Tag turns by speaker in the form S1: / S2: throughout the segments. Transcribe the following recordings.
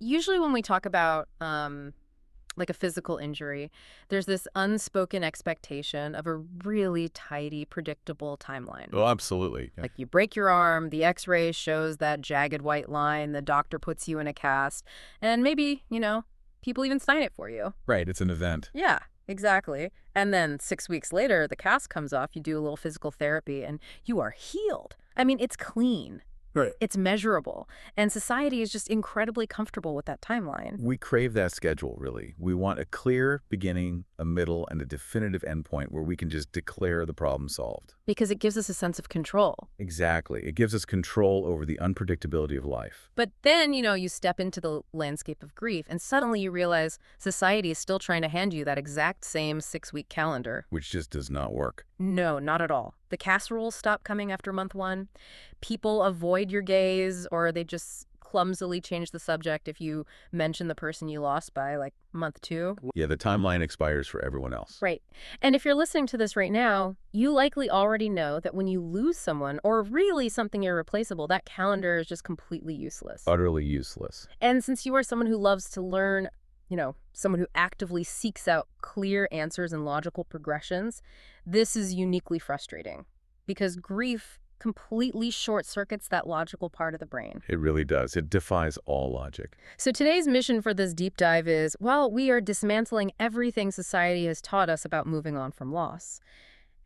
S1: Usually when we talk about like a physical injury, there's this unspoken expectation of a really tidy, predictable timeline.
S2: Oh, absolutely. Yeah.
S1: Like you break your arm, the x-ray shows that jagged white line, the doctor puts you in a cast, and maybe, people even sign it for you.
S2: Right. It's an event.
S1: Yeah, exactly. And then 6 weeks later, the cast comes off, you do a little physical therapy, and you are healed. I mean, it's clean.
S2: Right.
S1: It's measurable. And society is just incredibly comfortable with that timeline.
S2: We crave that schedule, really. We want a clear beginning, a middle, and a definitive endpoint where we can just declare the problem solved.
S1: Because it gives us a sense of control.
S2: Exactly. It gives us control over the unpredictability of life.
S1: But then, you step into the landscape of grief, and suddenly you realize society is still trying to hand you that exact same 6-week calendar.
S2: Which just does not work.
S1: No, not at all. The casseroles stop coming after month 1. People avoid your gaze, or they just clumsily change the subject if you mention the person you lost by, like, month 2.
S2: Yeah, the timeline expires for everyone else.
S1: Right. And if you're listening to this right now, you likely already know that when you lose someone, or really something irreplaceable, that calendar is just completely useless.
S2: Utterly useless.
S1: And since you are someone who loves to learn, someone who actively seeks out clear answers and logical progressions, this is uniquely frustrating because grief completely short-circuits that logical part of the brain.
S2: It really does. It defies all logic.
S1: So today's mission for this deep dive is, well, we are dismantling everything society has taught us about moving on from loss.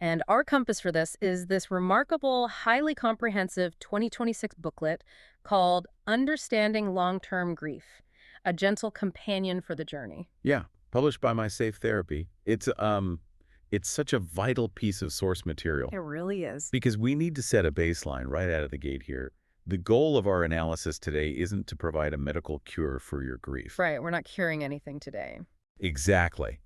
S1: And our compass for this is this remarkable, highly comprehensive 2026 booklet called Understanding Long-Term Grief, a gentle companion for the journey.
S2: Yeah, published by My Safe Therapy. It's such a vital piece of source material.
S1: It really is.
S2: Because we need to set a baseline right out of the gate here. The goal of our analysis today isn't to provide a medical cure for your grief.
S1: Right, we're not curing anything today.
S2: Exactly.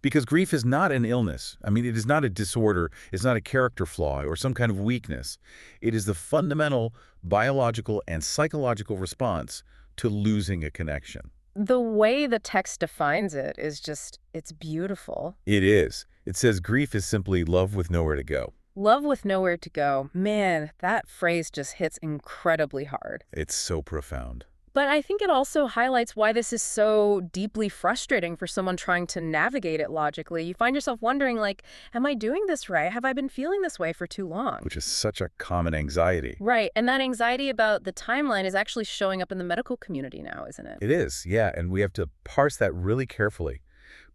S2: Because grief is not an illness. I mean, it is not a disorder. It's not a character flaw or some kind of weakness. It is the fundamental biological and psychological response to losing a connection.
S1: The way the text defines it is just, it's beautiful.
S2: It is. It says grief is simply love with nowhere to go.
S1: Love with nowhere to go. Man, that phrase just hits incredibly hard.
S2: It's so profound.
S1: But I think it also highlights why this is so deeply frustrating for someone trying to navigate it logically. You find yourself wondering, like, am I doing this right? Have I been feeling this way for too long?
S2: Which is such a common anxiety.
S1: Right. And that anxiety about the timeline is actually showing up in the medical community now, isn't it?
S2: It is, yeah. And we have to parse that really carefully.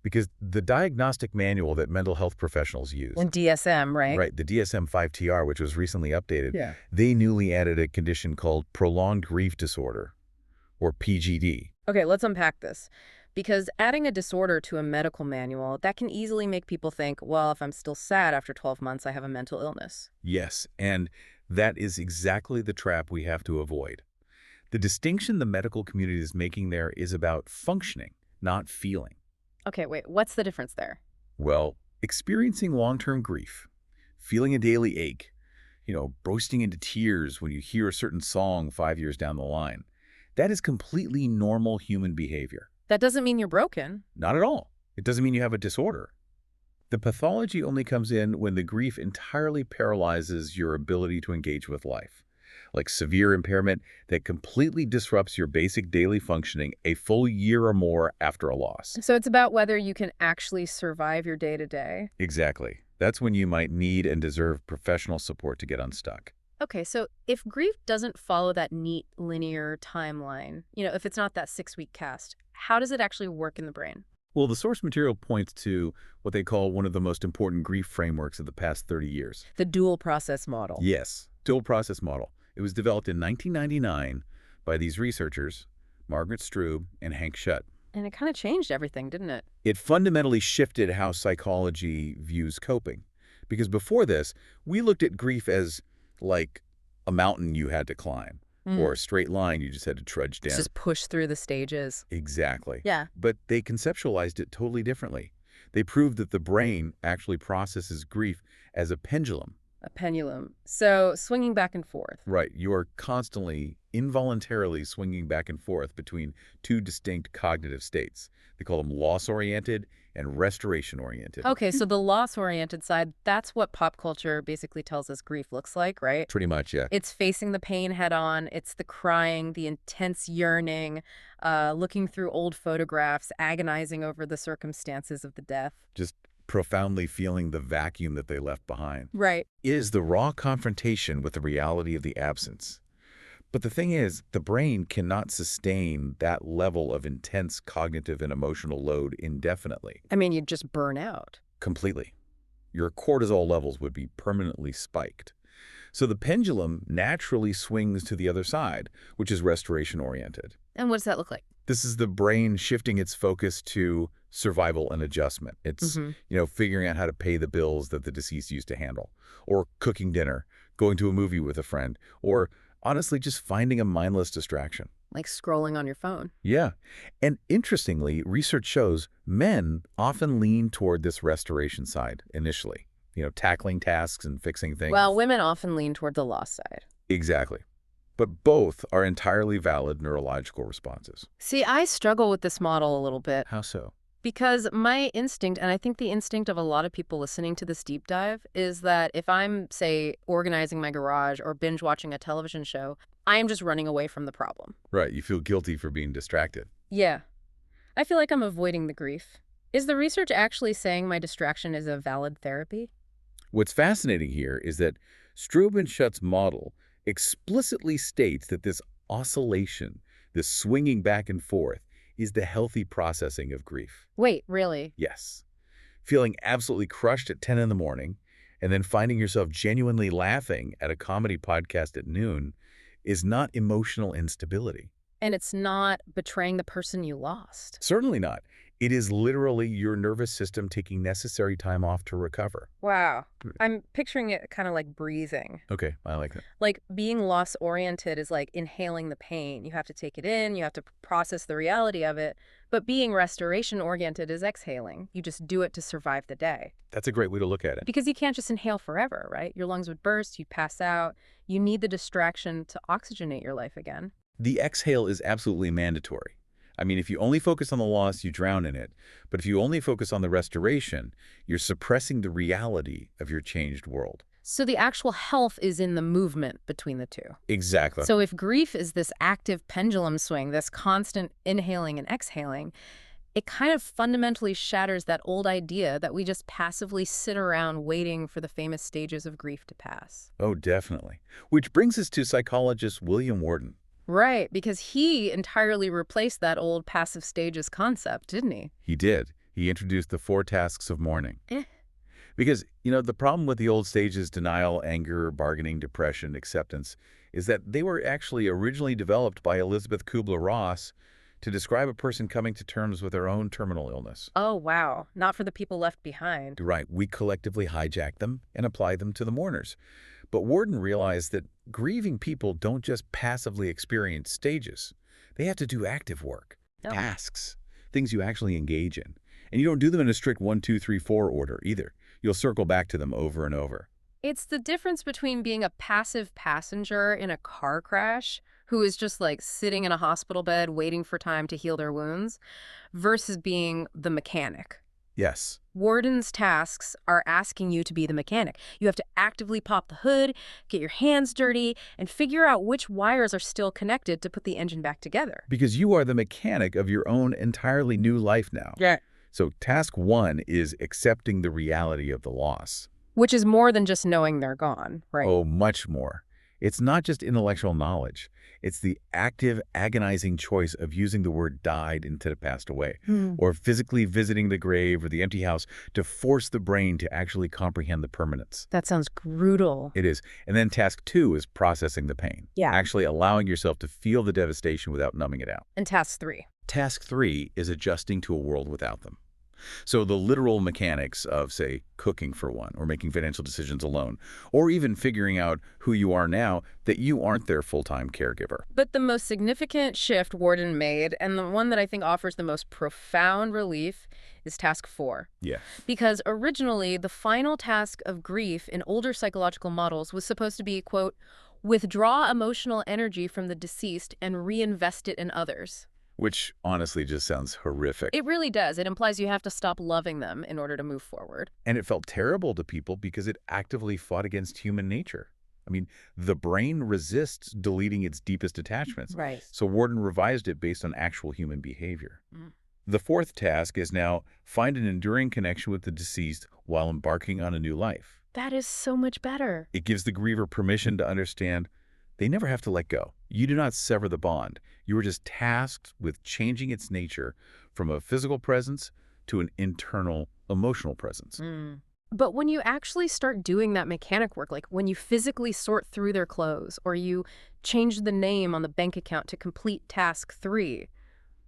S2: Because the diagnostic manual that mental health professionals use.
S1: And DSM, right?
S2: Right, the DSM-5-TR, which was recently updated.
S1: Yeah.
S2: They newly added a condition called prolonged grief disorder, or PGD.
S1: Okay, let's unpack this. Because adding a disorder to a medical manual, that can easily make people think, well, if I'm still sad after 12 months, I have a mental illness.
S2: Yes, and that is exactly the trap we have to avoid. The distinction the medical community is making there is about functioning, not feeling.
S1: Okay, wait, what's the difference there?
S2: Well, experiencing long-term grief, feeling a daily ache, bursting into tears when you hear a certain song 5 years down the line, that is completely normal human behavior.
S1: That doesn't mean you're broken.
S2: Not at all. It doesn't mean you have a disorder. The pathology only comes in when the grief entirely paralyzes your ability to engage with life, like severe impairment that completely disrupts your basic daily functioning a full year or more after a loss.
S1: So it's about whether you can actually survive your day-to-day.
S2: Exactly. That's when you might need and deserve professional support to get unstuck.
S1: Okay, so if grief doesn't follow that neat linear timeline, if it's not that 6-week cast, how does it actually work in the brain?
S2: Well, the source material points to what they call one of the most important grief frameworks of the past 30 years.
S1: The dual process model.
S2: Yes, dual process model. It was developed in 1999 by these researchers, Margaret Strube and Hank Schutt.
S1: And it kind of changed everything, didn't it?
S2: It fundamentally shifted how psychology views coping. Because before this, we looked at grief as like a mountain you had to climb, or a straight line you just had to trudge down.
S1: Just push through the stages.
S2: Exactly.
S1: Yeah.
S2: But they conceptualized it totally differently. They proved that the brain actually processes grief as a pendulum,
S1: A pendulum. So swinging back and forth.
S2: Right. You are constantly, involuntarily swinging back and forth between two distinct cognitive states. They call them loss-oriented and restoration-oriented.
S1: Okay, so the loss-oriented side, that's what pop culture basically tells us grief looks like, right?
S2: Pretty much, yeah.
S1: It's facing the pain head on. It's the crying, the intense yearning, looking through old photographs, agonizing over the circumstances of the death.
S2: Just profoundly feeling the vacuum that they left behind.
S1: Right.
S2: Is the raw confrontation with the reality of the absence. But the thing is, the brain cannot sustain that level of intense cognitive and emotional load indefinitely.
S1: I mean, you'd just burn out.
S2: Completely. Your cortisol levels would be permanently spiked. So the pendulum naturally swings to the other side, which is restoration-oriented.
S1: And what does that look like?
S2: This is the brain shifting its focus to survival and adjustment. It's, figuring out how to pay the bills that the deceased used to handle, or cooking dinner, going to a movie with a friend, or honestly just finding a mindless distraction.
S1: Like scrolling on your phone.
S2: Yeah. And interestingly, research shows men often lean toward this restoration side initially, tackling tasks and fixing things.
S1: Well, women often lean toward the loss side.
S2: Exactly. But both are entirely valid neurological responses.
S1: See, I struggle with this model a little bit.
S2: How so?
S1: Because my instinct, and I think the instinct of a lot of people listening to this deep dive, is that if I'm, say, organizing my garage or binge watching a television show, I am just running away from the problem.
S2: Right. You feel guilty for being distracted.
S1: Yeah. I feel like I'm avoiding the grief. Is the research actually saying my distraction is a valid therapy?
S2: What's fascinating here is that Strub and Schutt's model explicitly states that this oscillation, this swinging back and forth, is the healthy processing of grief.
S1: Wait, really?
S2: Yes. Feeling absolutely crushed at 10 in the morning and then finding yourself genuinely laughing at a comedy podcast at noon is not emotional instability.
S1: And it's not betraying the person you lost.
S2: Certainly not. It is literally your nervous system taking necessary time off to recover.
S1: Wow. I'm picturing it kind of like breathing.
S2: Okay, I like that.
S1: Like being loss-oriented is like inhaling the pain. You have to take it in, you have to process the reality of it. But being restoration-oriented is exhaling. You just do it to survive the day.
S2: That's a great way to look at it.
S1: Because you can't just inhale forever, right? Your lungs would burst, you'd pass out. You need the distraction to oxygenate your life again.
S2: The exhale is absolutely mandatory. I mean, if you only focus on the loss, you drown in it. But if you only focus on the restoration, you're suppressing the reality of your changed world.
S1: So the actual health is in the movement between the two.
S2: Exactly.
S1: So if grief is this active pendulum swing, this constant inhaling and exhaling, it kind of fundamentally shatters that old idea that we just passively sit around waiting for the famous stages of grief to pass.
S2: Oh, definitely. Which brings us to psychologist William Worden.
S1: Right, because he entirely replaced that old passive stages concept, didn't he?
S2: He did. He introduced the 4 tasks of mourning. Because, the problem with the old stages, denial, anger, bargaining, depression, acceptance, is that they were actually originally developed by Elizabeth Kubler-Ross to describe a person coming to terms with their own terminal illness.
S1: Oh, wow. Not for the people left behind.
S2: Right. We collectively hijack them and apply them to the mourners. But Worden realized that grieving people don't just passively experience stages. They have to do active work, tasks, things you actually engage in. And you don't do them in a strict 1, 2, 3, 4 order either. You'll circle back to them over and over.
S1: It's the difference between being a passive passenger in a car crash who is just like sitting in a hospital bed waiting for time to heal their wounds versus being the mechanic.
S2: Yes.
S1: Worden's tasks are asking you to be the mechanic. You have to actively pop the hood, get your hands dirty, and figure out which wires are still connected to put the engine back together.
S2: Because you are the mechanic of your own entirely new life now.
S1: Yeah.
S2: So task 1 is accepting the reality of the loss.
S1: Which is more than just knowing they're gone, right?
S2: Oh, much more. It's not just intellectual knowledge. It's the active, agonizing choice of using the word died instead of passed away, or physically visiting the grave or the empty house to force the brain to actually comprehend the permanence.
S1: That sounds brutal.
S2: It is. And then task 2 is processing the pain.
S1: Yeah.
S2: Actually allowing yourself to feel the devastation without numbing it out.
S1: And task 3?
S2: Task 3 is adjusting to a world without them. So the literal mechanics of, say, cooking for one, or making financial decisions alone, or even figuring out who you are now that you aren't their full-time caregiver.
S1: But the most significant shift Worden made, and the one that I think offers the most profound relief, is task 4.
S2: Yeah.
S1: Because originally, the final task of grief in older psychological models was supposed to be, quote, withdraw emotional energy from the deceased and reinvest it in others.
S2: Which honestly just sounds horrific.
S1: It really does. It implies you have to stop loving them in order to move forward.
S2: And it felt terrible to people because it actively fought against human nature. I mean, the brain resists deleting its deepest attachments.
S1: Right.
S2: So Worden revised it based on actual human behavior.
S1: Mm.
S2: The fourth task is now find an enduring connection with the deceased while embarking on a new life.
S1: That is so much better.
S2: It gives the griever permission to understand they never have to let go. You do not sever the bond. You are just tasked with changing its nature from a physical presence to an internal, emotional presence.
S1: Mm. But when you actually start doing that mechanic work, like when you physically sort through their clothes or you change the name on the bank account to complete task 3,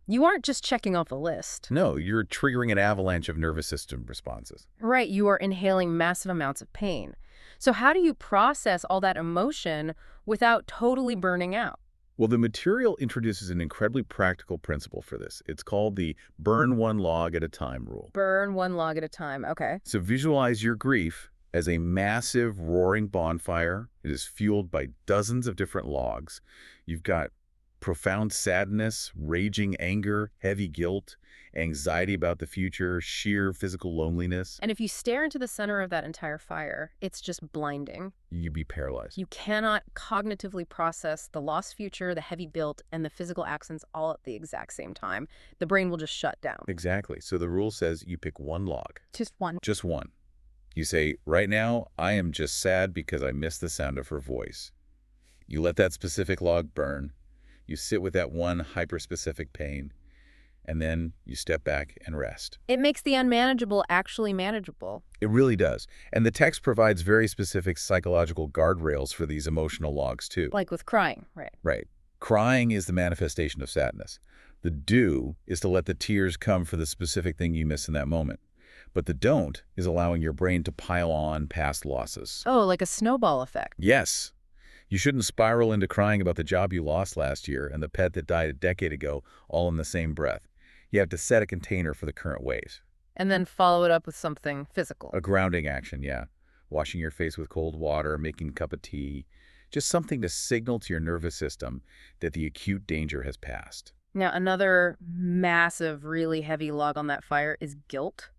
S1: you aren't just checking off a list.
S2: No, you're triggering an avalanche of nervous system responses.
S1: Right, you are inhaling massive amounts of pain. So how do you process all that emotion without totally burning out?
S2: Well, the material introduces an incredibly practical principle for this. It's called the burn one log at a time rule.
S1: Burn one log at a time, okay.
S2: So visualize your grief as a massive roaring bonfire. It is fueled by dozens of different logs. You've got profound sadness, raging anger, heavy guilt, anxiety about the future, sheer physical loneliness.
S1: And if you stare into the center of that entire fire, it's just blinding.
S2: You'd be paralyzed.
S1: You cannot cognitively process the lost future, the heavy guilt, and the physical accents all at the exact same time. The brain will just shut down.
S2: Exactly. So the rule says you pick one log.
S1: Just one.
S2: Just one. You say, right now, I am just sad because I miss the sound of her voice. You let that specific log burn. You sit with that one hyper-specific pain, and then you step back and rest.
S1: It makes the unmanageable actually manageable.
S2: It really does. And the text provides very specific psychological guardrails for these emotional logs, too.
S1: Like with crying, right?
S2: Right. Crying is the manifestation of sadness. The do is to let the tears come for the specific thing you miss in that moment. But the don't is allowing your brain to pile on past losses.
S1: Oh, like a snowball effect.
S2: Yes. You shouldn't spiral into crying about the job you lost last year and the pet that died a decade ago all in the same breath. You have to set a container for the current waves.
S1: And then follow it up with something physical.
S2: A grounding action, yeah. Washing your face with cold water, making a cup of tea. Just something to signal to your nervous system that the acute danger has passed.
S1: Now, another massive, really heavy log on that fire is guilt.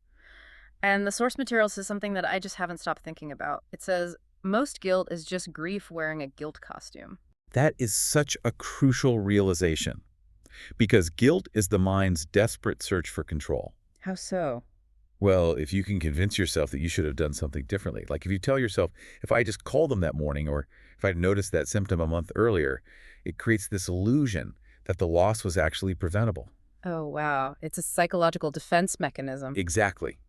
S1: And the source material says something that I just haven't stopped thinking about. It says, most guilt is just grief wearing a guilt costume.
S2: That is such a crucial realization. Because guilt is the mind's desperate search for control.
S1: How so?
S2: Well, if you can convince yourself that you should have done something differently, like if you tell yourself, if I just called them that morning, or if I'd noticed that symptom a month earlier, it creates this illusion that the loss was actually preventable.
S1: Oh, wow. It's a psychological defense mechanism.
S2: Exactly.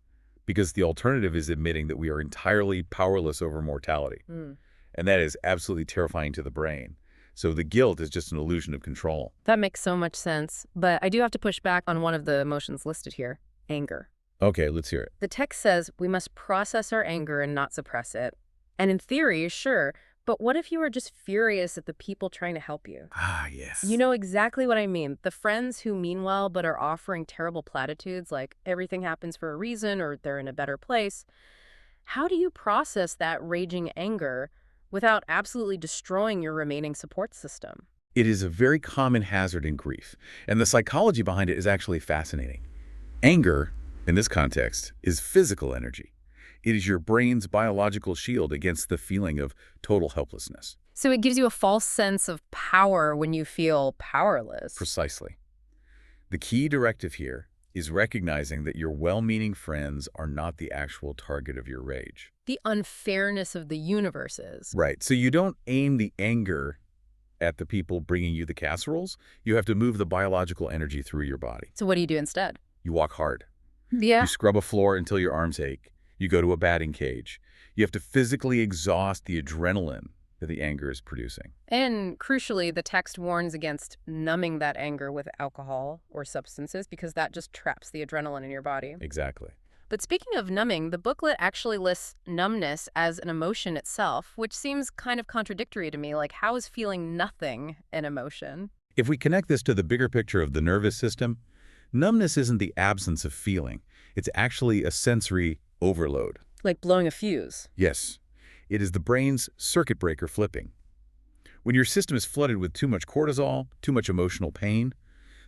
S2: Because the alternative is admitting that we are entirely powerless over mortality.
S1: Mm.
S2: And that is absolutely terrifying to the brain. So the guilt is just an illusion of control.
S1: That makes so much sense. But I do have to push back on one of the emotions listed here, anger.
S2: Okay, let's hear it.
S1: The text says we must process our anger and not suppress it. And in theory, sure, but what if you are just furious at the people trying to help you?
S2: Ah, yes.
S1: You know exactly what I mean. The friends who mean well but are offering terrible platitudes like everything happens for a reason or they're in a better place. How do you process that raging anger without absolutely destroying your remaining support system?
S2: It is a very common hazard in grief, and the psychology behind it is actually fascinating. Anger, in this context, is physical energy. It is your brain's biological shield against the feeling of total helplessness.
S1: So it gives you a false sense of power when you feel powerless.
S2: Precisely. The key directive here is recognizing that your well-meaning friends are not the actual target of your rage.
S1: The unfairness of the universe is.
S2: Right. So you don't aim the anger at the people bringing you the casseroles. You have to move the biological energy through your body.
S1: So what do you do instead?
S2: You walk hard.
S1: Yeah.
S2: You scrub a floor until your arms ache. You go to a batting cage. You have to physically exhaust the adrenaline that the anger is producing.
S1: And crucially, the text warns against numbing that anger with alcohol or substances because that just traps the adrenaline in your body.
S2: Exactly.
S1: But speaking of numbing, the booklet actually lists numbness as an emotion itself, which seems kind of contradictory to me. Like, how is feeling nothing an emotion?
S2: If we connect this to the bigger picture of the nervous system, numbness isn't the absence of feeling. It's actually a sensory overload.
S1: Like blowing a fuse.
S2: Yes, it is the brain's circuit breaker flipping. When your system is flooded with too much cortisol, too much emotional pain,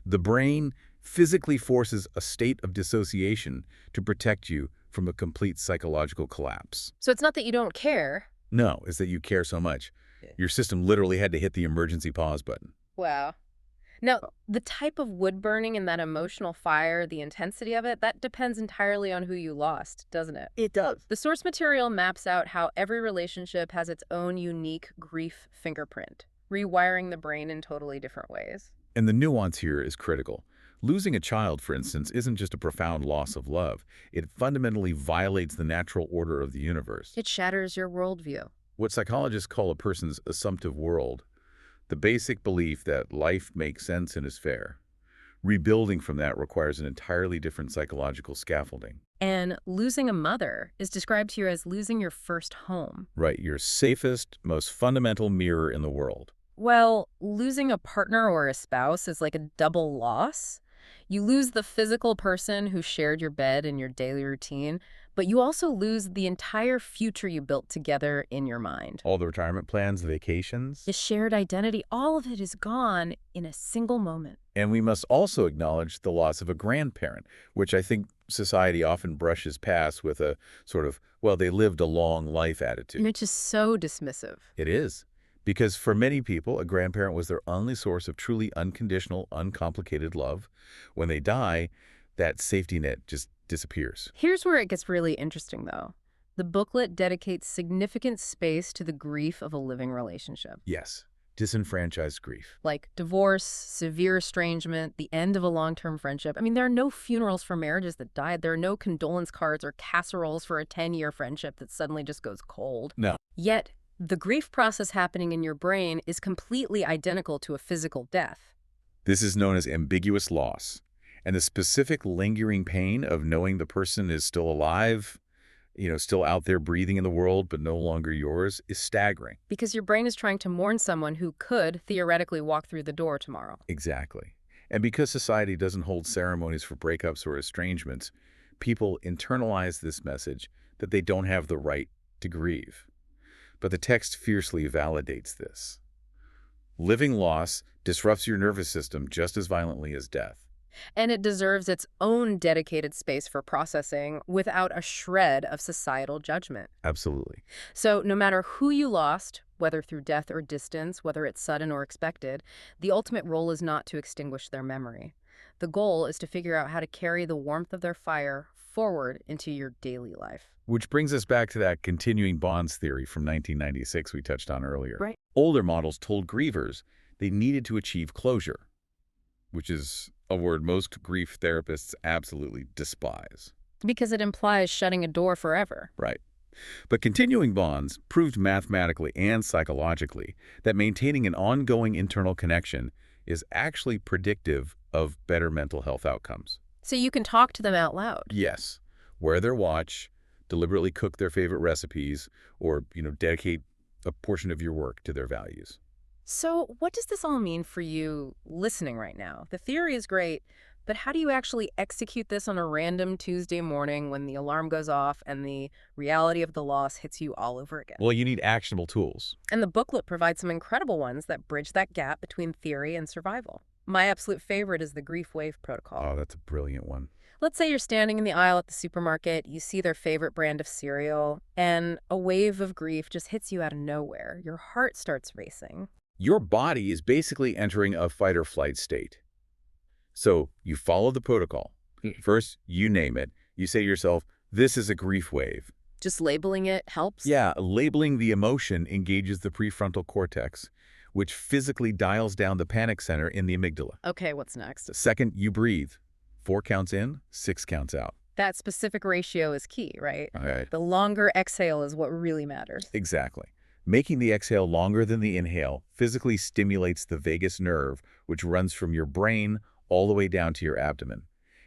S2: the brain physically forces a state of dissociation to protect you from a complete psychological collapse.
S1: So it's not that you don't care.
S2: No, it's that you care so much. Your system literally had to hit the emergency pause button.
S1: Wow. Now, the type of wood burning and that emotional fire, the intensity of it, that depends entirely on who you lost, doesn't it?
S2: It does.
S1: The source material maps out how every relationship has its own unique grief fingerprint, rewiring the brain in totally different ways.
S2: And the nuance here is critical. Losing a child, for instance, isn't just a profound loss of love. It fundamentally violates the natural order of the universe.
S1: It shatters your worldview.
S2: What psychologists call a person's assumptive world, the basic belief that life makes sense and is fair. Rebuilding from that requires an entirely different psychological scaffolding.
S1: And losing a mother is described here as losing your first home.
S2: Right, your safest, most fundamental mirror in the world.
S1: Well, losing a partner or a spouse is like a double loss. You lose the physical person who shared your bed and your daily routine, but you also lose the entire future you built together in your mind.
S2: All the retirement plans, the vacations.
S1: The shared identity, all of it is gone in a single moment.
S2: And we must also acknowledge the loss of a grandparent, which I think society often brushes past with a sort of, well, they lived a long life attitude.
S1: And it's just so dismissive.
S2: It is. Because for many people, a grandparent was their only source of truly unconditional, uncomplicated love. When they die, that safety net just disappears.
S1: Here's where it gets really interesting, though. The booklet dedicates significant space to the grief of a living relationship.
S2: Yes, disenfranchised grief.
S1: Like divorce, severe estrangement, the end of a long-term friendship. I mean, there are no funerals for marriages that died. There are no condolence cards or casseroles for a 10-year friendship that suddenly just goes cold.
S2: No.
S1: Yet, the grief process happening in your brain is completely identical to a physical death.
S2: This is known as ambiguous loss. And the specific lingering pain of knowing the person is still alive, still out there breathing in the world, but no longer yours, is staggering.
S1: Because your brain is trying to mourn someone who could theoretically walk through the door tomorrow.
S2: Exactly. And because society doesn't hold ceremonies for breakups or estrangements, people internalize this message that they don't have the right to grieve. But the text fiercely validates this. Living loss disrupts your nervous system just as violently as death.
S1: And it deserves its own dedicated space for processing without a shred of societal judgment.
S2: Absolutely.
S1: So no matter who you lost, whether through death or distance, whether it's sudden or expected, the ultimate role is not to extinguish their memory. The goal is to figure out how to carry the warmth of their fire forward into your daily life.
S2: Which brings us back to that continuing bonds theory from 1996 we touched on earlier.
S1: Right.
S2: Older models told grievers they needed to achieve closure, which is a word most grief therapists absolutely despise.
S1: Because it implies shutting a door forever.
S2: Right. But continuing bonds proved mathematically and psychologically that maintaining an ongoing internal connection is actually predictive of better mental health outcomes.
S1: So you can talk to them out loud.
S2: Yes. Wear their watch, deliberately cook their favorite recipes, or, dedicate a portion of your work to their values.
S1: So what does this all mean for you listening right now? The theory is great, but how do you actually execute this on a random Tuesday morning when the alarm goes off and the reality of the loss hits you all over again?
S2: Well, you need actionable tools.
S1: And the booklet provides some incredible ones that bridge that gap between theory and survival. My absolute favorite is the grief wave protocol.
S2: Oh, that's a brilliant one.
S1: Let's say you're standing in the aisle at the supermarket, you see their favorite brand of cereal, and a wave of grief just hits you out of nowhere. Your heart starts racing.
S2: Your body is basically entering a fight or flight state. So you follow the protocol. First, you name it. You say to yourself, this is a grief wave.
S1: Just labeling it helps?
S2: Yeah, labeling the emotion engages the prefrontal cortex, which physically dials down the panic center in the amygdala.
S1: Okay, what's next?
S2: Second, you breathe. 4 counts in, 6 counts out.
S1: That specific ratio is key, right?
S2: All right.
S1: The longer exhale is what really matters.
S2: Exactly. Making the exhale longer than the inhale physically stimulates the vagus nerve, which runs from your brain all the way down to your abdomen.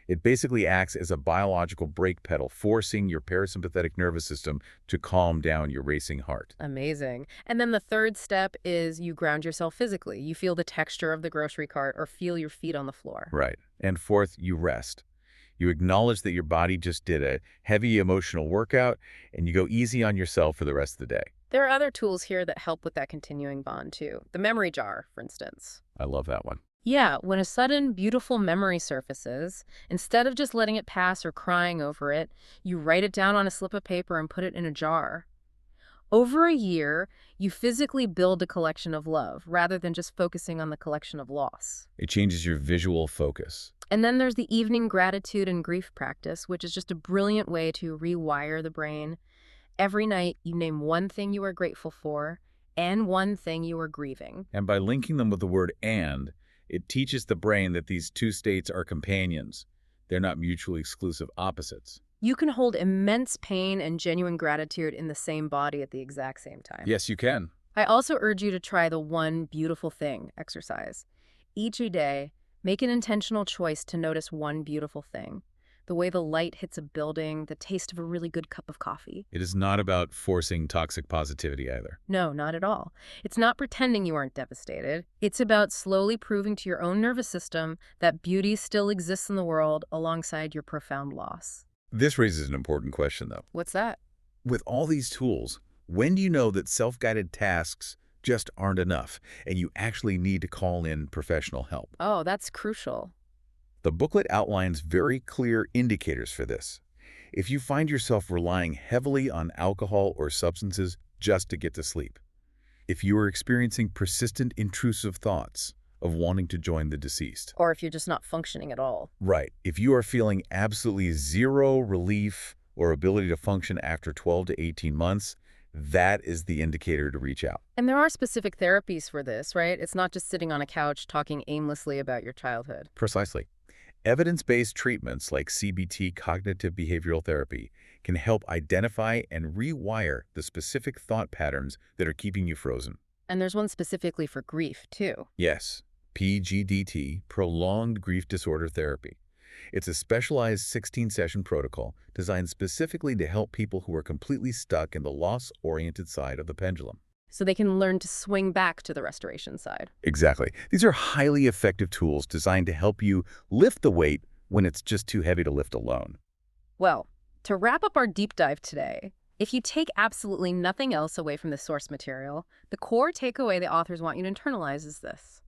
S2: It basically acts as a biological brake pedal, forcing your parasympathetic nervous system to calm down your racing heart.
S1: Amazing. And then the third step is you ground yourself physically. You feel the texture of the grocery cart or feel your feet on the floor.
S2: Right. And fourth, you rest. You acknowledge that your body just did a heavy emotional workout, and you go easy on yourself for the rest of the day.
S1: There are other tools here that help with that continuing bond too. The memory jar, for instance.
S2: I love that one.
S1: Yeah, when a sudden, beautiful memory surfaces, instead of just letting it pass or crying over it, you write it down on a slip of paper and put it in a jar. Over a year, you physically build a collection of love rather than just focusing on the collection of loss.
S2: It changes your visual focus.
S1: And then there's the evening gratitude and grief practice, which is just a brilliant way to rewire the brain. Every night, you name one thing you are grateful for and one thing you are grieving.
S2: And by linking them with the word "and," it teaches the brain that these two states are companions. They're not mutually exclusive opposites.
S1: You can hold immense pain and genuine gratitude in the same body at the exact same time.
S2: Yes, you can.
S1: I also urge you to try the one beautiful thing exercise. Each day, make an intentional choice to notice one beautiful thing. The way the light hits a building, the taste of a really good cup of coffee.
S2: It is not about forcing toxic positivity either.
S1: No, not at all. It's not pretending you aren't devastated. It's about slowly proving to your own nervous system that beauty still exists in the world alongside your profound loss.
S2: This raises an important question, though.
S1: What's that?
S2: With all these tools, when do you know that self-guided tasks just aren't enough and you actually need to call in professional help?
S1: Oh, that's crucial.
S2: The booklet outlines very clear indicators for this. If you find yourself relying heavily on alcohol or substances just to get to sleep, if you are experiencing persistent intrusive thoughts of wanting to join the deceased,
S1: Or if you're just not functioning at all.
S2: right, if you are feeling absolutely zero relief or ability to function after 12 to 18 months, that is the indicator to reach out.
S1: And there are specific therapies for this, right? It's not just sitting on a couch talking aimlessly about your childhood.
S2: Precisely. Evidence-based treatments like CBT, cognitive behavioral therapy, can help identify and rewire the specific thought patterns that are keeping you frozen.
S1: And there's one specifically for grief, too.
S2: Yes, PGDT, prolonged grief disorder therapy. It's a specialized 16-session protocol designed specifically to help people who are completely stuck in the loss-oriented side of the pendulum.
S1: So they can learn to swing back to the restoration side.
S2: Exactly. These are highly effective tools designed to help you lift the weight when it's just too heavy to lift alone.
S1: Well, to wrap up our deep dive today, if you take absolutely nothing else away from the source material, the core takeaway the authors want you to internalize is this.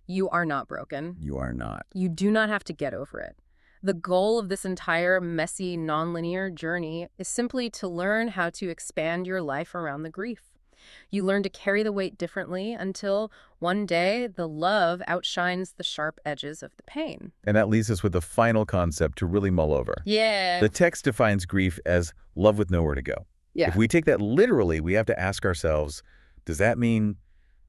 S1: You are not broken.
S2: You are not.
S1: You do not have to get over it. The goal of this entire messy, nonlinear journey is simply to learn how to expand your life around the grief. You learn to carry the weight differently until one day the love outshines the sharp edges of the pain.
S2: And that leaves us with the final concept to really mull over.
S1: Yeah.
S2: The text defines grief as love with nowhere to go.
S1: Yeah.
S2: If we take that literally, we have to ask ourselves, does that mean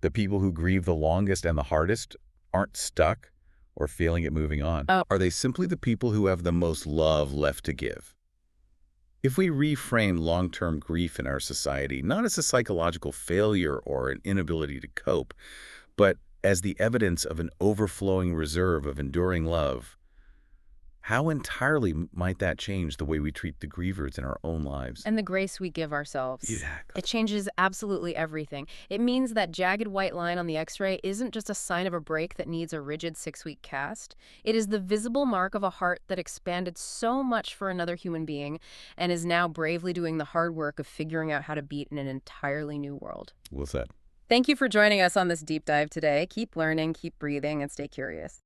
S2: the people who grieve the longest and the hardest aren't stuck or feeling it moving on?
S1: Oh.
S2: Are they simply the people who have the most love left to give? If we reframe long-term grief in our society, not as a psychological failure or an inability to cope, but as the evidence of an overflowing reserve of enduring love, how entirely might that change the way we treat the grievers in our own lives?
S1: And the grace we give ourselves.
S2: Exactly.
S1: It changes absolutely everything. It means that jagged white line on the x-ray isn't just a sign of a break that needs a rigid 6-week cast. It is the visible mark of a heart that expanded so much for another human being and is now bravely doing the hard work of figuring out how to beat in an entirely new world.
S2: Well said.
S1: Thank you for joining us on this deep dive today. Keep learning, keep breathing, and stay curious.